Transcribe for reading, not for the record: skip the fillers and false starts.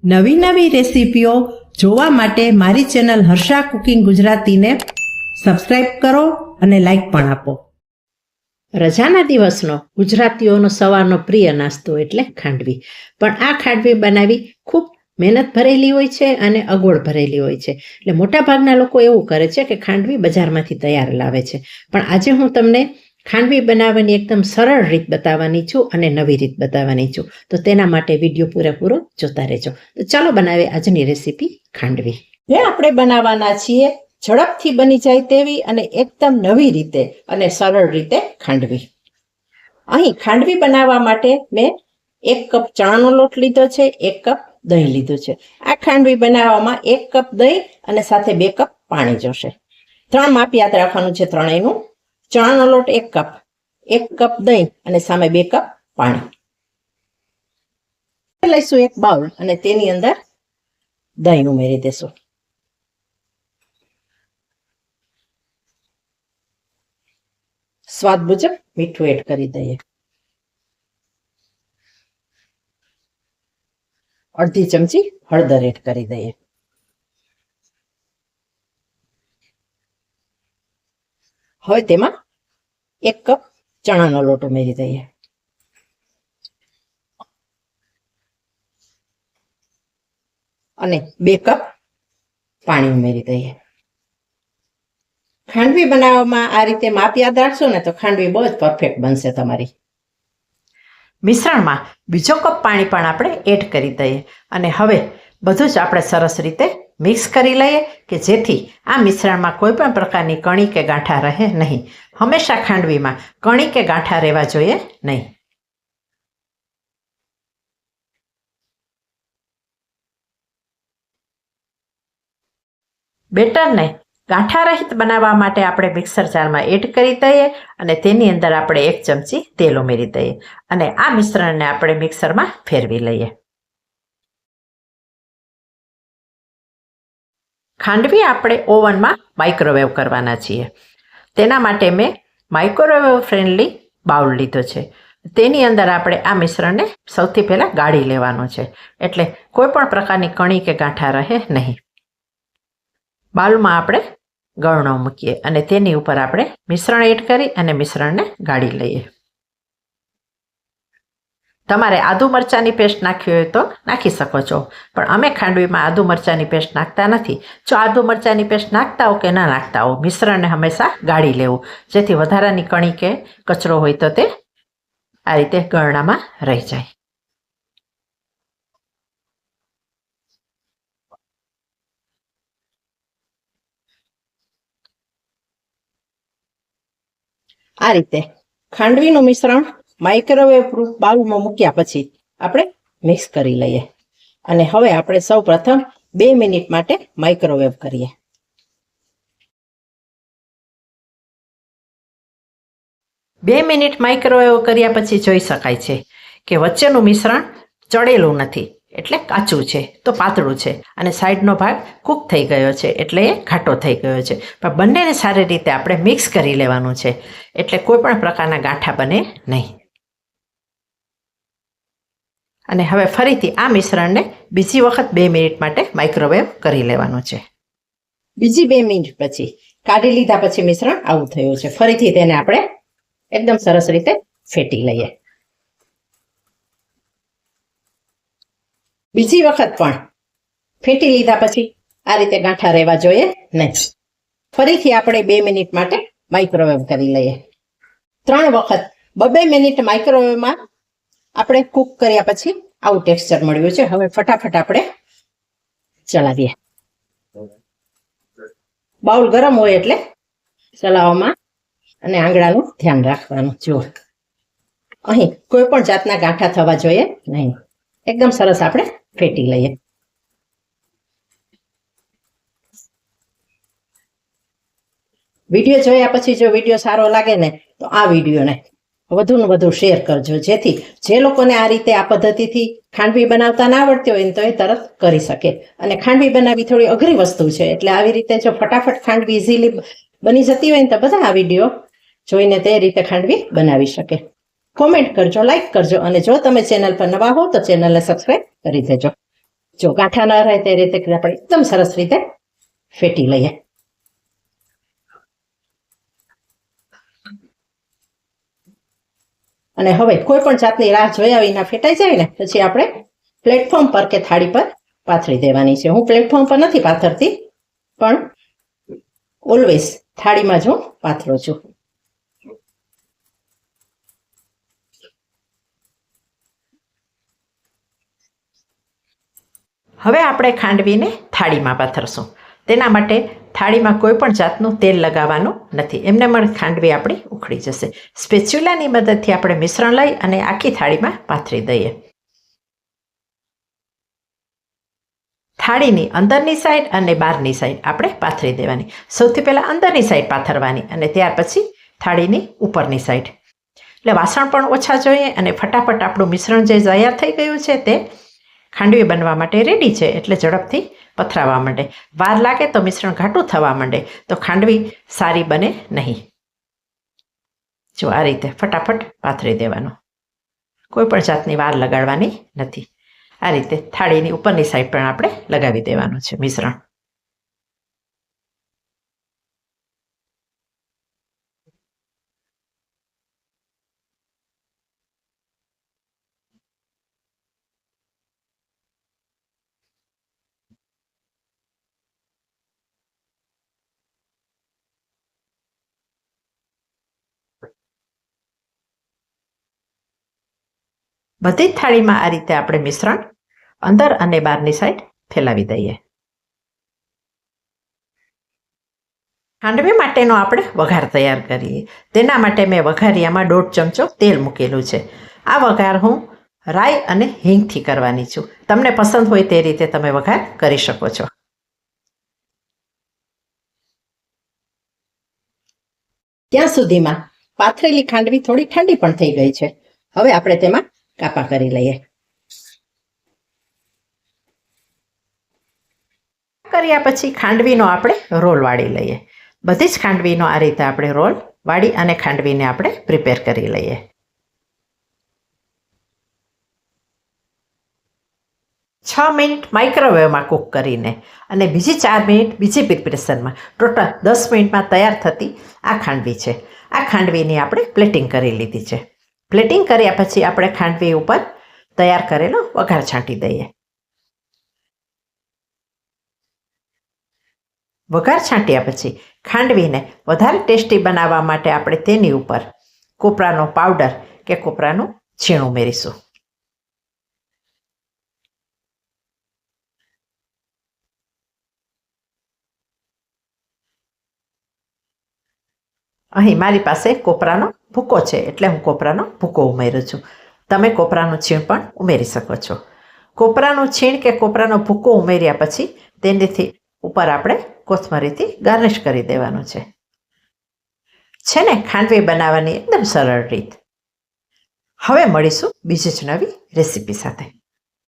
નવી નવી રેસીપીઓ જોવા માટે મારી ચેનલ હર્ષા કુકિંગ ગુજરાતીને સબસ્ક્રાઇબ કરો અને લાઈક પણ આપો. રજાના દિવસનો ગુજરાતીઓનો સવારનો પ્રિય નાસ્તો એટલે ખાંડવી. પણ આ ખાંડવી બનાવી ખૂબ મહેનત ભરેલી હોય છે અને અગવડ ભરેલી હોય છે. એટલે મોટાભાગના લોકો એવું કરે છે કે ખાંડવી બજારમાંથી તૈયાર લાવે છે. પણ આજે હું તમને ખાંડવી બનાવવાની એકદમ સરળ રીત બતાવવાની છું અને નવી રીત બતાવવાની છું. તો તેના માટે વિડીયો પૂરેપૂરો જોતા રહેજો. તો ચાલો બનાવીએ આજની રેસીપી ખાંડવી. જે આપણે બનાવવાના છીએ ઝડપથી બની જાય તેવી અને એકદમ નવી રીતે અને સરળ રીતે ખાંડવી. અહીં ખાંડવી બનાવવા માટે મેં 1 કપ ચણાનો લોટ લીધો છે, 1 કપ દહીં લીધું છે. આ ખાંડવી બનાવવામાં 1 કપ દહીં અને સાથે 2 કપ પાણી જોશે. 3 માપ યાદ રાખવાનું છે ત્રણેયનું. ચણાનો લોટ 1 કપ, 1 કપ દહીં અને સામે 2 કપ પાણી. લઈશું એક બાઉલ અને તેની અંદર દહીં ઉમેરી દેશું. સ્વાદ મુજબ મીઠું એડ કરી દઈએ. અડધી ચમચી હળદર એડ કરી દઈએ. હવે તેમાં 1 કપ ચણાનો લોટ ઉમેરી દઈએ. અને 2 કપ પાણી ઉમેરી દઈએ. ખાંડવી બનાવવામાં આ રીતે માપ યાદ રાખશો ને તો ખાંડવી બહુ જ પરફેક્ટ બનશે તમારી. મિશ્રણમાં બીજો કપ પાણી પણ આપણે એડ કરી દઈએ અને હવે બધું જ આપણે સરસ રીતે મિક્સ કરી લઈએ કે જેથી આ મિશ્રણમાં કોઈ પણ પ્રકારની કણી કે ગાંઠા રહે નહીં. હંમેશા ખાંડવીમાં કણી કે ગાંઠા રહેવા જોઈએ નહીં. બેટરને ગાંઠા રહિત બનાવવા માટે આપણે મિક્સર જારમાં એડ કરી દઈએ અને તેની અંદર આપણે 1 ચમચી તેલ ઉમેરી દઈએ અને આ મિશ્રણને આપણે મિક્સરમાં ફેરવી લઈએ. ખાંડવી આપણે ઓવનમાં માઇક્રોવેવ કરવાના છીએ. તેના માટે મેં માઇક્રોવેવ ફ્રેન્ડલી બાઉલ લીધો છે. તેની અંદર આપણે આ મિશ્રણને સૌથી પહેલાં ગાળી લેવાનું છે એટલે કોઈ પણ પ્રકારની કણી કે ગાંઠા રહે નહીં. બાઉલમાં આપણે ગળણો મૂકીએ અને તેની ઉપર આપણે મિશ્રણ એડ કરી અને મિશ્રણને ગાળી લઈએ. તમારે આદુ મરચાંની પેસ્ટ નાખવી હોય તો નાખી શકો છો, પણ અમે ખાંડવીમાં આદુ મરચાંની પેસ્ટ નાખતા નથી. જો આદુ મરચાંની પેસ્ટ નાખતા હો કે ના નાખતા હો, મિશ્રણને હંમેશા ગાળી લેવું જેથી વધારાની કણી કે કચરો હોય તો તે આ રીતે ગળણામાં રહી જાય. આ રીતે ખાંડવીનું મિશ્રણ માઇક્રોવેવ પ્રૂફ બાઉલમાં મૂક્યા પછી આપણે મિક્સ કરી લઈએ અને હવે આપણે સૌ પ્રથમ 2 મિનિટ માટે માઇક્રોવેવ કરીએ. બે મિનિટ માઇક્રોવેવ કર્યા પછી જોઈ શકાય છે કે વચ્ચેનું મિશ્રણ ચડેલું નથી એટલે કાચું છે તો પાતળું છે અને સાઈડનો ભાગ કૂક થઈ ગયો છે એટલે એ ઘાટો થઈ ગયો છે. પણ બંનેને સારી રીતે આપણે મિક્સ કરી લેવાનું છે એટલે કોઈ પણ પ્રકારના ગાંઠા બને નહીં. અને હવે ફરીથી આ મિશ્રણને બીજી વખત 2 મિનિટ માટે માઇક્રોવેવ કરી લેવાનું છે. બીજી 2 મિનિટ પછી કાઢી લીધા પછી મિશ્રણ આવું થયું છે. ફરીથી તેને આપણે એકદમ સરસ રીતે ફેટી લઈએ. બીજી વખત પણ ફેટી લીધા પછી આ રીતે ગાંઠા રહેવા જોઈએ નહીં. ફરીથી આપણે 2 મિનિટ માટે માઇક્રોવેવ કરી લઈએ. 3 વખત 2 મિનિટ માઇક્રોવેવમાં આપણે કૂક કર્યા પછી આવું ટેક્સચર મળ્યું છે. હવે ફટાફટ આપણે ચલાવીએ. બાઉલ ગરમ હોય એટલે ચલાવવામાં અને આંગળાનું ધ્યાન રાખવાનું. જુઓ અહીં કોઈ પણ જાતના ગાંઠા થવા જોઈએ નહીં. એકદમ સરસ આપણે ફેટી લઈએ. વિડીયો જોયા પછી જો વિડીયો સારો લાગે ને તો આ વિડીયોને વધુ ને વધુ શેર કરજો જેથી જે લોકોને આ રીતે આ પદ્ધતિથી ખાંડવી બનાવતા ના આવડતી હોય ને તો એ તરત કરી શકે. અને ખાંડવી બનાવવી થોડી અઘરી વસ્તુ છે એટલે આવી રીતે જો ફટાફટ ખાંડવી ઇઝીલી બની જતી હોય ને તો બધા આ વિડીયો જોઈને તે રીતે ખાંડવી બનાવી શકે. કોમેન્ટ કરજો, લાઈક કરજો અને જો તમે ચેનલ પર નવા હો તો ચેનલને સબસ્ક્રાઈબ કરી દેજો. જો ગાંઠા ન રહે તે રીતે આપણે એકદમ સરસ રીતે ફેટી લઈએ. અને હવે કોઈ પણ જાતની રાહ જોયા વિના ફેટાઈ જાય ને પછી આપણે પ્લેટફોર્મ પર કે થાળી પર પાથરી દેવાની છે. હું પ્લેટફોર્મ પર નથી પાથરતી, પણ ઓલવેઝ થાળીમાં જ હું પાથરું છું. હવે આપણે ખાંડવીને થાળીમાં પાથરશું. તેના માટે થાળીમાં કોઈ પણ જાતનું તેલ લગાવવાનું નથી. એમને પણ ખાંડવી આપણી ઉખડી જશે. સ્પેચ્યુલાની મદદથી આપણે મિશ્રણ લઈ અને આખી થાળીમાં પાથરી દઈએ. થાળીની અંદરની સાઈડ અને બહારની સાઈડ આપણે પાથરી દેવાની. સૌથી પહેલાં અંદરની સાઈડ પાથરવાની અને ત્યાર પછી થાળીની ઉપરની સાઈડ. એટલે વાસણ પણ ઓછા જોઈએ અને ફટાફટ આપણું મિશ્રણ જે તૈયાર થઈ ગયું છે તે ખાંડવી બનવા માટે રેડી છે. એટલે ઝડપથી પથરાવા માંડે. વાર લાગે તો મિશ્રણ ઘાટું થવા માંડે તો ખાંડવી સારી બને નહીં. જો આ રીતે ફટાફટ પાથરી દેવાનું. કોઈ પણ જાતની વાર લગાડવાની નથી. આ રીતે થાળીની ઉપરની સાઈડ પણ આપણે લગાવી દેવાનું છે મિશ્રણ. બધી જ થાળીમાં આ રીતે આપણે મિશ્રણ અંદર અને બહારની સાઈડ ફેલાવી દઈએ. ખાંડવી માટેનો આપણે વઘાર તૈયાર કરીએ. તેના માટે મેં વઘારિયામાં 1.5 ચમચો તેલ મૂકેલું છે. આ વઘાર હું રાઈ અને હિંગથી કરવાની છું. તમને પસંદ હોય તે રીતે તમે વઘાર કરી શકો છો. ત્યાં સુધીમાં પાથરેલી ખાંડવી થોડી ઠંડી પણ થઈ ગઈ છે. હવે આપણે તેમાં કાપા કરી લઈએ. કર્યા પછી ખાંડવીનો આપણે રોલ વાળી લઈએ. બધી જ ખાંડવીનો આ રીતે આપણે રોલ વાળી અને ખાંડવીને આપણે પ્રિપેર કરી લઈએ. છ મિનિટ માઇક્રોવેવમાં કૂક કરીને અને બીજી 4 મિનિટ બીજી પ્રિપરેશનમાં ટોટલ 10 મિનિટમાં તૈયાર થતી આ ખાંડવી છે. આ ખાંડવીની આપણે પ્લેટિંગ કરી લીધી છે. પ્લેટિંગ કર્યા પછી આપણે ખાંડવી ઉપર તૈયાર કરેલો વઘાર છાંટી દઈએ. વઘાર છાંટ્યા પછી ખાંડવીને વધારે ટેસ્ટી બનાવવા માટે આપણે તેની ઉપર કોપરાનો પાવડર કે કોપરાનું છીણ ઉમેરીશું. અહીં મારી પાસે કોપરાનો ભૂકો છે એટલે હું કોપરાનો ભૂકો ઉમેરું છું. તમે કોપરાનું છીણ પણ ઉમેરી શકો છો. કોપરાનું છીણ કે કોપરાનો ભૂકો ઉમેર્યા પછી તેનાથી ઉપર આપણે કોથમરીથી ગાર્નિશ કરી દેવાનું છે. ને ખાંડવી બનાવવાની એકદમ સરળ રીત. હવે મળીશું બીજી જ નવી રેસીપી સાથે.